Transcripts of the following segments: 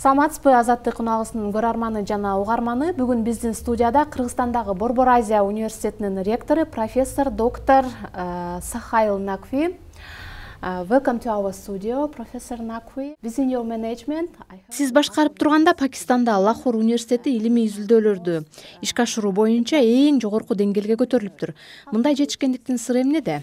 Саламатсызбы, Азаттык уналгысынын көрөрманы жана угарманы. Бүгүн биздин студияда Кыргызстандагы Борбор Азия университетинин ректору профессор доктор Сахаил Накви. Welcome to our studio, Professor Nakwi. Within your management, Сиз башкарып турганда Пакистанда Лахор университети илимий изилдөөлөрдү ишке ашыруу боюнча эң жогорку деңгээлге көтөрүлүптүр. Мындай жетишкендиктин сыры эмнеде?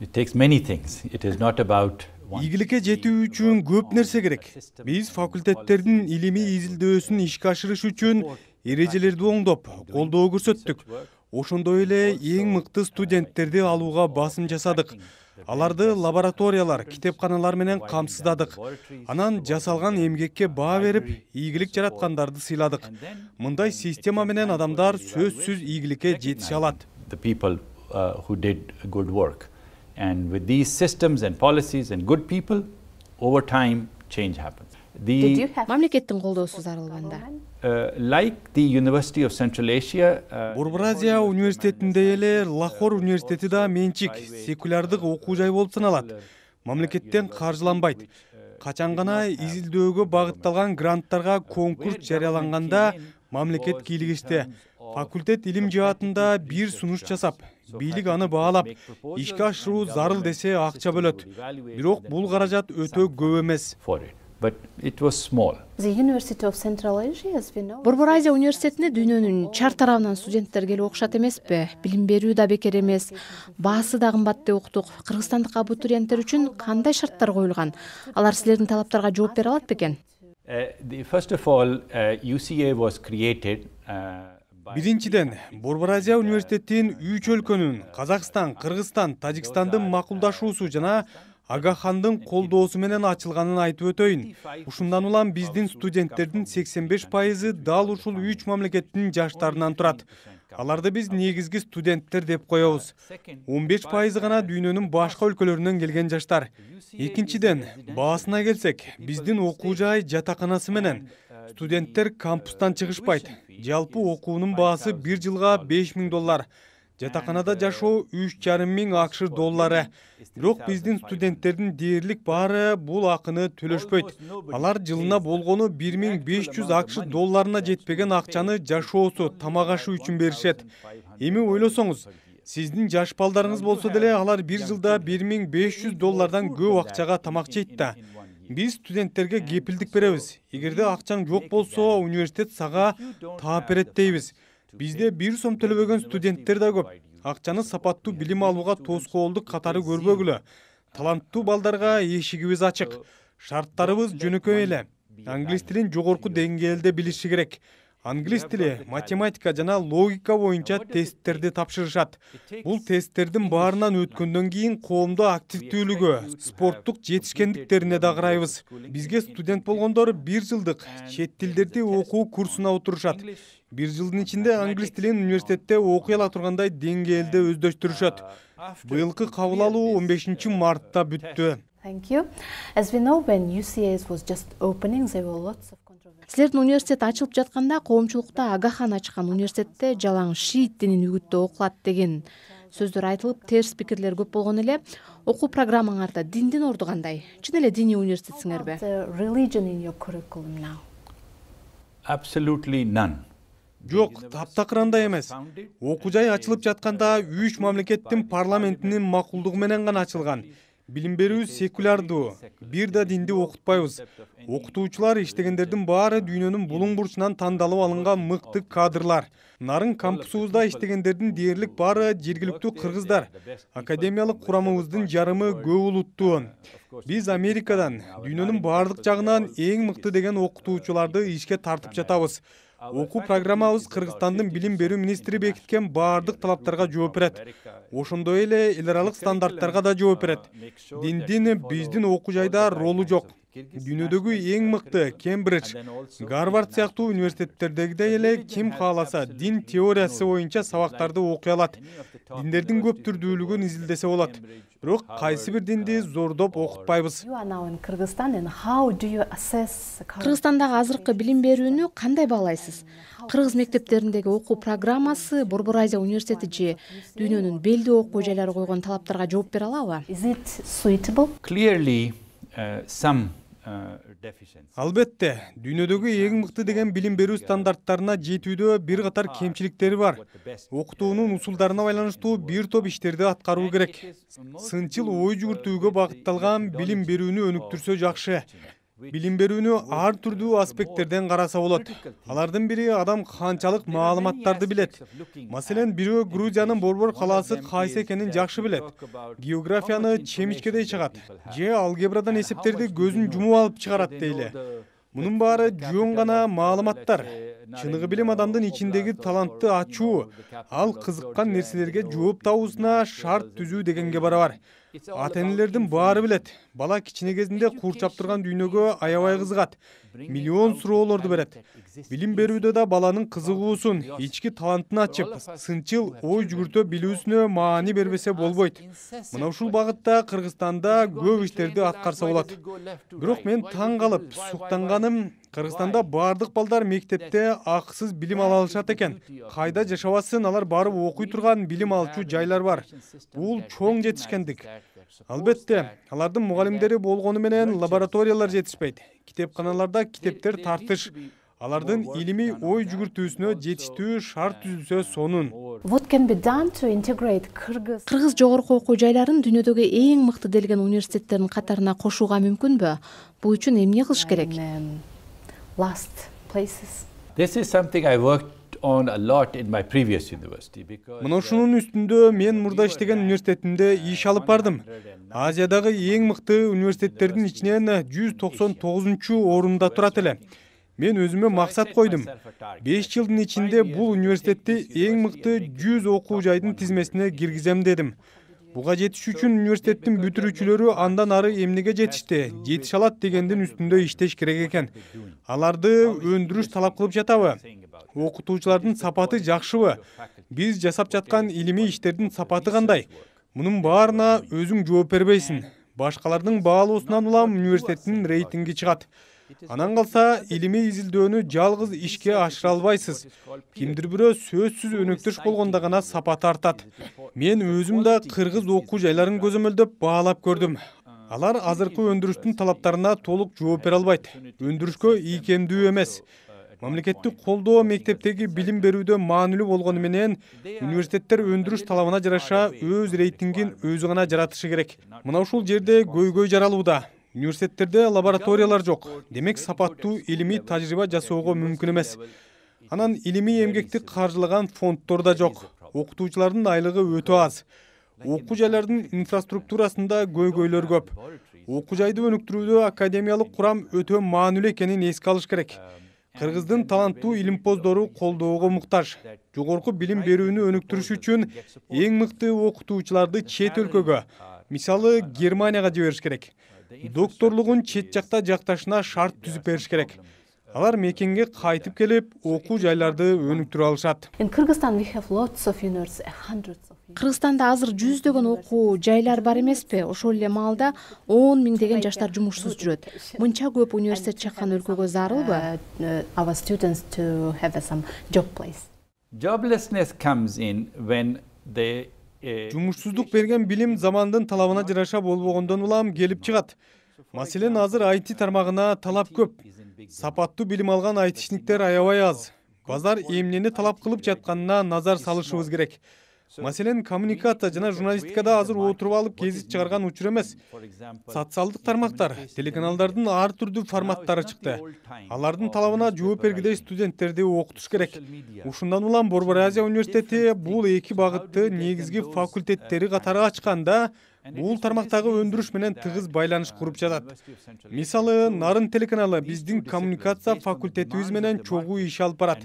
It takes many things. It is not about Ийгиликке жетүү үчүн көп нерсе керек. Биз факультеттердин илимий изилдөөсүн ишке ашырыш үчүн эрежелерди оңдоп, колдоо көрсөттүк. Ошондой эле эң мыкты студенттерди алууга басым жасадык. Аларды лабораториялар, китепканалар менен камсыздадык. Анан жасалган эмгекке баа берип, ийгилик жараткандарды сыйладык. Мындай система менен адамдар сөзсүз ийгиликке жетише алат. the people who did good work. And with these systems and policies and good people, over time, change happens. Мамлекеттин колдоосу зарылганда. Like the University of Central Asia, Борбор Азия университетинде эле Лахор университети да менчик, секулярдык окуу жай болуп саналат. Мамлекеттен каржыланбайт. Качан гана изилдөөгө багытталган гранттарга конкурс жарыяланганда мамлекет кийлигиште. Факультет илим жаатында бир сунуш жасап, бийлик аны баалап, ишке ашыруу зарыл десе акча бөлөт. Бирок бул каражат өтө көп эмес. but it was small. The University of Central Asia, as we know. Борбор Азия университетине дүйнөнүн чар тарабынан студенттер келип окушат эмеспи? Билим берүү да бекер эмес. Баасы да кымбат деп уктук. Кыргызстандык абитуриенттер үчүн кандай шарттар коюлган? Алар силердин талаптарга жооп бере алат бекен? First of all, UCA was created Биринчиден, Борбор Азия университетинин 3 өлкөнүн Казакстан, Кыргызстан, Тажикстандын макулдашуусу жана Агахандын колдоосу менен ачылганын айтып өтөйүн. Ушундан улам биздин студенттердин 85% дал ушул 3 мамлекеттин жаштарынан турат. Аларды биз негизги студенттер деп коебуз. 15% гана дүйнөнүн башка өлкөлөрүнөн келген жаштар. Экинчиден, баасына келсек, биздин окуу жай жатаканасы менен студенттер кампустан чыгышпайт. Жалпы окуунун баасы 1 жылга $5,000. Жатаканада жашоо 3,5 мың акш доллары. Бирок биздин студенттердин дээрлик баары бул акыны төлөшпөйт. Алар жылына болгону 1,500 акш долларына жетпеген акчаны жашоосу, тамак ашы үчүн беришет. Эми ойлосоңуз, сиздин жаш балдарыңыз болсо деле алар 1 жылда $1,500 көп акчага тамак жейт да. Биз студенттерге кепилдик беребиз. Эгерде акчаң жок болсо, университет сага таап берет дейбиз. Бизде 1 сом төлөбөгөн студенттер да көп. Акчаны сапаттуу билим алууга тоскоолдук катары көрбөгүлө. Таланттуу балдарга эшигибиз ачык. Шарттарыбыз жөнөкөй эле. Англис тилин жогорку деңгээлде билиши керек. Англис тили, математика жана логика боюнча тесттерди тапшырышат. Бул тесттердин баарынан өткөндөн кийин коомдо активдүүлүгү, спорттук жетишкендиктерине да карайбыз. Бизге студент болгондор 1 жылдык чет тилдерди окуу курсуна отурушат. 1 жылдын ичинде англис тилин университетте окуй ала тургандай деңгээлде өздөштүрүшөт. Быйылкы кабыл алуу 15 мартта бүттү. Thank you. As we know, when UCA was just opening, there were lots of controversies. Силердин университет ачылып жатканда коомчулукта Агахан ачкан университетте жалаң шиит динин үгүттө окулат деген сөздөр айтылып, терс пикирлер көп болгон эле. Окуу программаңарда диндин орду кандай? Чын эле диний университетсиңерби? The religion in your curriculum now. absolutely none. Жок, таптакырандай эмес. Окуу жай ачылып жатканда 3 мамлекеттин парламентинин макулдугу менен гана ачылган. Билим берүү секулярдуу, бир да динди окутпайбыз. Окутуучулар иштегендердин баары дүйнөнүн булуң бурчунан тандалып алынган мыкты кадрлар. Нарын кампусубузда иштегендердин дээрлик баары жергиликтүү кыргыздар. Академиялык курамыбыздын жарымы көп улуттуу. Биз Америкадан, дүйнөнүн баардык жагынан эң мыкты деген окутуучуларды ишке тартып жатабыз. Окуу программабыз Кыргызстандын билим берүү министри бекиткен баардык талаптарга жооп берет. Ошондой эле эл аралык стандарттарга да жооп берет. Диндин биздин окуу жайда ролу жок. Дүйнөдөгү эң мыкты Кембридж, Гарвард сыяктуу университеттердегидей эле ким кааласа дин теориясы боюнча сабактарды окуй алат. Диндердин көп түрдүүлүгүн изилдесе болот. Бирок кайсы бир динди зордоп окутпайбыз. You are now in Kyrgyzstan, and how do you assess Кыргызстандагы азыркы билим берүүнү кандай баалайсыз? Кыргыз мектептериндеги окуу программасы Борбор Азия университети же дүйнөнүн белдүү окуу жайлары койгон талаптарга жооп бере алабы? Is it suitable? Clearly, some deficiencies. Албетте, дүйнөдөгү эң мыкты деген билим берүү стандарттарына жетүүдө бир катар кемчиликтери бар. Окутуунун усулдарына байланыштуу бир топ иштерди аткаруу керек. Сынчыл ой жүгүртүүгө багытталган билим берүүнү өнүктүрсө жакшы. Билим берүүнү ар түрдүү аспекттерден караса болот. Алардын бири адам канчалык маалыматтарды билет. Маселен, бирөө Грузиянын борбор калаасы кайсы экенин жакшы билет. Географияны чемичкедей чыгат. Же алгебрадан эсептерди көзүн жумуп алып чыгарат дейле. Мунун баары жөн гана маалыматтар. Чыныгы билим адамдын ичиндеги талантты ачуу, ал кызыккан нерселерге жооп табуусуна шарт түзүү дегенге барабар. Ата-энелердин баары билет. Бала кичине кезинде курчап турган дүйнөгө аябай кызыгат. Миллион суроолорду берет. Билим берүүдө да баланын кызыгуусун, ички талантын ачып, сынчыл ой жүгүртө билүүсүнө маани бербесе болбойт. Мына ушул багытта Кыргызстанда көп иштерди аткарса болот. Бирок мен таң калып, суктанганым, Кыргызстанда бардык балдар мектепте акысыз билим ала алышат экен. Кайда жашабасын, алар барып окуй турган билим алчу жайлар бар. Бул чоң жетишкендик. Албетте, алардын мугалимдери болгону менен лабораториялар жетишпейт. Китепканаларда китептер тартыш. Алардын илимий ой жүгүртүүсүнө жетиштүү шарт түзүлсө сонун. What can be done to integrate Kyrgyz? Кыргыз жогорку окуу жайларын дүйнөдөгү эң мыкты делген университеттердин катарына кошууга мүмкүнбү? Бул үчүн эмне кылыш керек? Last places. This is something I worked on a lot in my previous university because Мына ушунун үстүндө мен мурда иштеген университетимде иш алып бардым. Азиядагы эң мыкты университеттердин ичинен 199-чу орунда турат эле. Мен өзүмө максат койдум. 5 жылдын ичинде бул университетти эң мыкты 100 окуу жайдын тизмесине киргизем дедим. Буга жетиш үчүн университеттин бүтүрүүчүлөрү андан ары эмнеге жетишти, жетише алат дегендин үстүндө иштеш керек экен. Аларды өндүрүш талап кылып жатабы? Окутуучулардын сапаты жакшыбы? Биз жасап жаткан илимий иштердин сапаты кандай? Мунун баарына өзүң жооп бербейсиң. Башкалардын баалоосунан улам университеттин рейтинги чыгат. Анан калса, илимий изилдөөнү жалгыз ишке ашыра албайсыз. Кимдир бирөө сөзсүз өнөктөш болгондо гана сапаты артат. Мен өзүм да кыргыз окуу жайларын көзөмөлдөп баалап көрдүм. Алар азыркы өндүрүштүн талаптарына толук жооп бере албайт. Өндүрүшкө ийкемдүү эмес. Мамлекеттик колдоо мектептеги билим берүүдө маанилүү болгону менен университеттер өндүрүш талабына жараша өз рейтингин өзү гана жаратышы керек. Мына ушул жерде көйгөй жаралууда. Университеттерде лабораториялар жок. Демек сапаттуу илимий тажрыйба жасоого мүмкүн эмес. Анан илимий эмгекти каржылаган фонддор да жок. Окутуучулардын айлыгы өтө аз. Окуу жайлардын инфраструктурасында көйгөйлөр көп. Окуу жайды өнүктүрүүдө академиялык курам өтө маанилүү экенин эске алыш керек. Кыргыздын таланттуу илимпоздору колдоого муктаж. Жогорку билим берүүнү өнүктүрүш үчүн эң мыкты окутуучуларды чет өлкөгө, мисалы Германияга жибериш керек. Докторлугун чет жакта жакташына шарт түзүп бериш керек. Алар мекенге кайтып келип, окуу жайларды өнүктүрө алышат. In Kyrgyzstan we have lots of universities, hundreds of. Кыргызстанда азыр жүздөгөн окуу жайлар бар эмеспи? Ошол эле маалда 10 миңдеген жаштар жумушсуз жүрөт. Мынча көп университет чаккан өлкөгө зарылбы? Our students to have some job place. joblessness comes in when they Жумушсуздук берген билим замандын талабына жараша болбогондон улам келип чыгат. Маселен, азыр IT тармагына талап көп. Сапаттуу билим алган айтишниктер аябай аз. Базар эмнени талап кылып жатканына назар салышыбыз керек. Маселен, коммуникация жана журналистикада азыр отуруп алып кезип чыгарган учур эмес. Социалдык тармактар, телеканалдардын ар түрдүү форматтары чыкты. Алардын талабына жооп бергидей студенттерди окутуш керек. Ушундан улам Борбор Азия университети бул эки багытты негизги факультеттери катары ачканда, бул тармактагы өндүрүш менен тыгыз байланыш куруп жатат. Мисалы, Нарын телеканалы биздин коммуникация факультетибиз менен чогуу иш алып барат.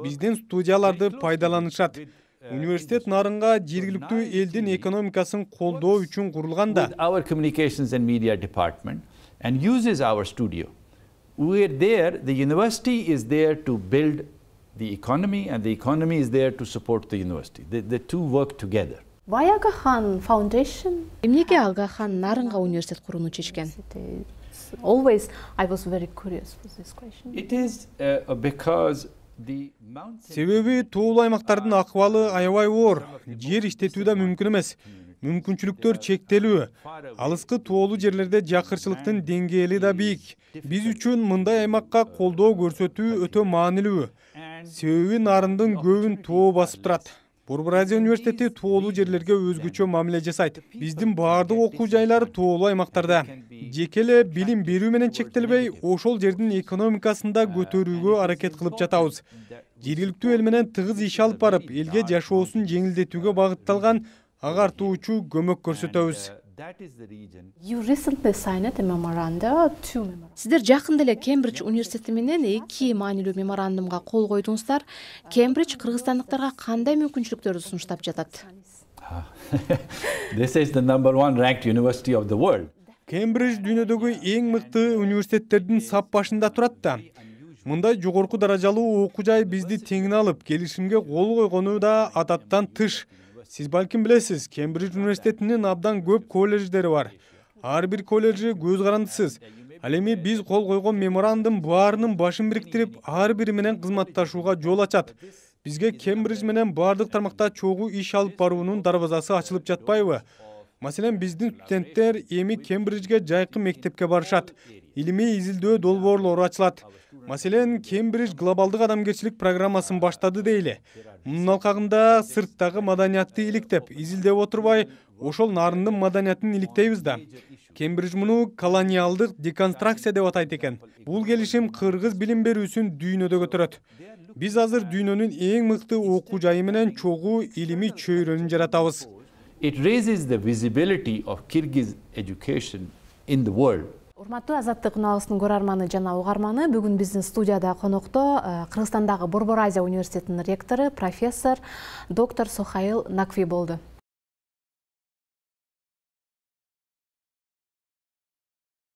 Биздин студияларды пайдаланышат. Университет Нарынга жергиликтүү элдин экономикасын колдоо үчүн курулганда. Our communications and media department and uses our studio. We are there, the university is there to build the economy and the economy is there to support the university. The two work together. Why Aga Khan Foundation? Эмнеге Ага хан Нарынга университет курууну чечкен? Always I was very curious with this question. It is because Себеби тоолуу аймактардын акыбалы аябай оор. Жер иштетүү да мүмкүн эмес. мүмкүнчүлүктөр чектелүү. Алыскы тоолуу жерлерде жакырчылыктын деңгээли да бийик. Биз үчүн мындай аймакка колдоо көрсөтүү өтө маанилүү. Себеби нарындын көбүн тоо басып турат. Борбор Азия университети тоолуу жерлерге өзгөчө мамиле жасайт. Биздин баардык окуу жайлары тоолуу аймактарда. Жеке эле билим берүү менен чектелбей, ошол жердин экономикасын да көтөрүүгө аракет кылып жатабыз. Жергиликтүү эл менен тыгыз иш алып барып, элге жашоосун жеңилдетүүгө багытталган агартуучу көмөк көрсөтөбүз. Сиздер жакында эле Кембридж университети менен 2 маанилүү меморандумга кол койдуңуздар. Кембридж кыргызстандыктарга кандай мүмкүнчүлүктөрдү сунуштап жатат? This is the #1 ranked university of the world. Кембридж дүйнөдөгү эң мыкты университеттердин сап башында турат да. Мындай жогорку даражалуу окуу жай бизди теңине алып, келишимге кол койгону да адаттан тыш. Сиз балким билесиз, Кембридж университетинин абдан көп колледждери бар. Ар бир колледжи көз карандысыз. Ал эми биз кол койгон меморандум баарынын башын бириктирип, ар бири менен кызматташууга жол ачат. Бизге Кембридж менен баардык тармакта чогуу иш алып баруунун дарбазасы ачылып жатпайбы? Маселен, биздин студенттер эми Кембриджге жайкы мектепке барышат. Илимий изилдөө долбоорлору ачылат. Маселен, Кембридж глобалдык адамгерчилик программасын баштады дейли. Мунун алкагында сырттагы маданиятты иликтеп, изилдеп отурбай, ошол нарындын маданиятын иликтейбиз да. Кембридж муну колониалдык деконструкция деп атайт экен. Бул келишим кыргыз билим берүүсүн дүйнөдө көтөрөт. Биз азыр дүйнөнүн эң мыкты окуу жайы менен чогуу илимий чөйрөнү жаратабыз. It raises the visibility of Kyrgyz education in the world. Урматтуу Азаттык унаалысынын көрөрманы жана угарманы, бүгүн биздин студияда конокто Кыргызстандагы Борбор Азия университетинин ректору, профессор, доктор Сохаил Накви болду.